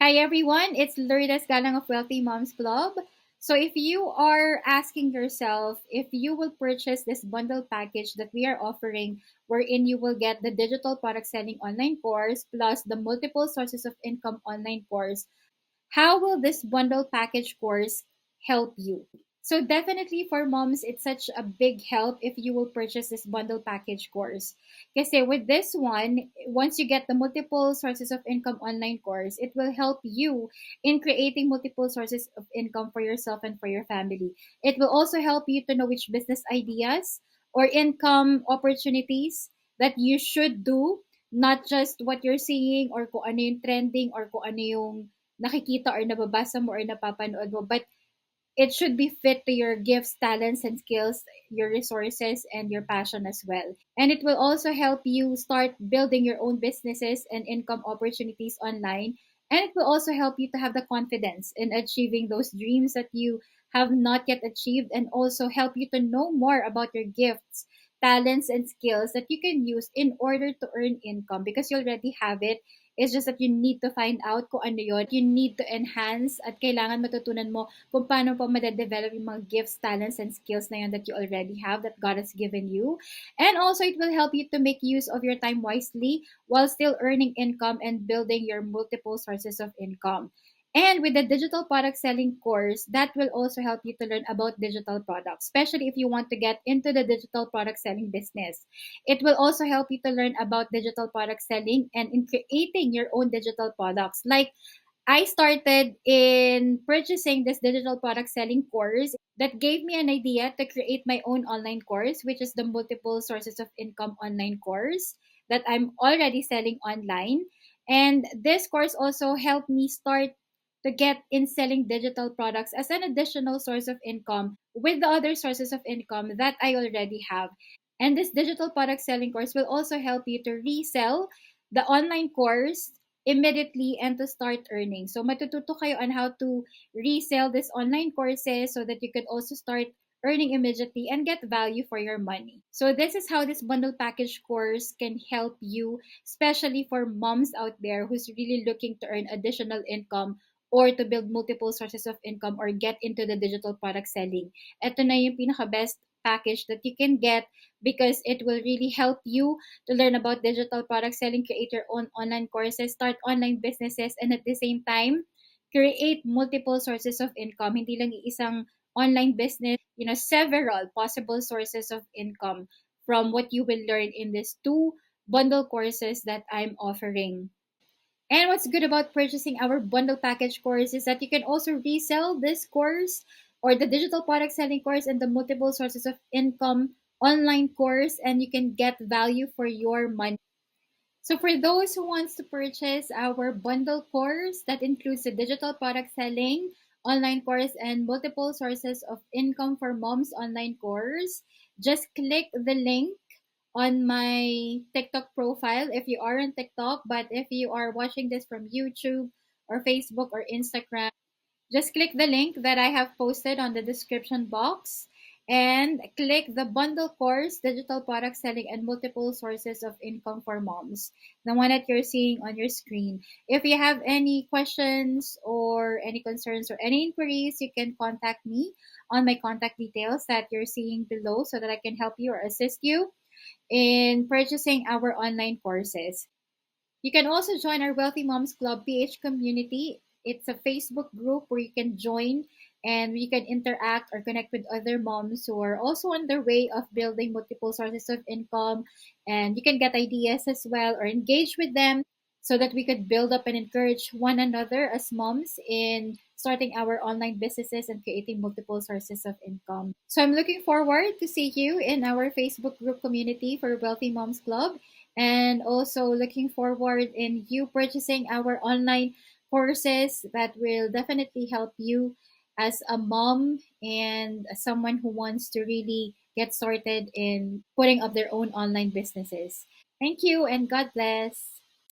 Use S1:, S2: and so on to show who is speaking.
S1: Hi everyone, it's Lourdes Galang of Wealthy Moms Club. So if you are asking yourself if you will purchase this bundle package that we are offering, wherein you will get the digital product selling online course plus the multiple sources of income online course, how will this bundle package course help you? So definitely for moms, it's such a big help if you will purchase this bundle package course. Kasi with this one, once you get the multiple sources of income online course, it will help you in creating multiple sources of income for yourself and for your family. It will also help you to know which business ideas or income opportunities that you should do, not just what you're seeing or kung ano yung trending or kung ano yung nakikita or nababasa mo or napapanood mo, but it should be fit to your gifts, talents, and skills, your resources, and your passion as well. And it will also help you start building your own businesses and income opportunities online. And it will also help you to have the confidence in achieving those dreams that you have not yet achieved, and also help you to know more about your gifts, talents, and skills that you can use in order to earn income because you already have it. It's just that you need to find out kung ano yun. You need to enhance at kailangan matutunan mo kung paano pa madadevelop yung mga gifts, talents, and skills na yun that you already have, that God has given you. And also, it will help you to make use of your time wisely while still earning income and building your multiple sources of income. And with the digital product selling course, that will also help you to learn about digital products, especially if you want to get into the digital product selling business. It will also help you to learn about digital product selling and in creating your own digital products. Like I started in purchasing this digital product selling course that gave me an idea to create my own online course, which is the multiple sources of income online course that I'm already selling online. And this course also helped me start to get in selling digital products as an additional source of income with the other sources of income that I already have. And this digital product selling course will also help you to resell the online course immediately and to start earning. So matututo kayo on how to resell this online courses so that you could also start earning immediately and get value for your money. So this is how this bundle package course can help you, especially for moms out there who's really looking to earn additional income or to build multiple sources of income or get into the digital product selling. Ito na yung pinaka-best package that you can get because it will really help you to learn about digital product selling, create your own online courses, start online businesses, and at the same time, create multiple sources of income. Hindi lang isang online business, several possible sources of income from what you will learn in these two bundle courses that I'm offering. And what's good about purchasing our bundle package course is that you can also resell this course or the digital product selling course and the multiple sources of income online course, and you can get value for your money. So for those who wants to purchase our bundle course that includes the digital product selling online course and multiple sources of income for moms online course, just click the link on my TikTok profile if you are on TikTok, but if you are watching this from YouTube or Facebook or Instagram, just click the link that I have posted on the description box and click the bundle course, digital product selling and multiple sources of income for moms, the one that you're seeing on your screen. If you have any questions or any concerns or any inquiries, you can contact me on my contact details that you're seeing below so that I can help you or assist you in purchasing our online courses. You can also join our Wealthy Moms Club PH community. It's a Facebook group where you can join and you can interact or connect with other moms who are also on their way of building multiple sources of income. And you can get ideas as well or engage with them so that we could build up and encourage one another as moms in starting our online businesses and creating multiple sources of income. So I'm looking forward to see you in our Facebook group community for Wealthy Moms Club, and also looking forward in you purchasing our online courses that will definitely help you as a mom and as someone who wants to really get started in putting up their own online businesses. Thank you and God bless.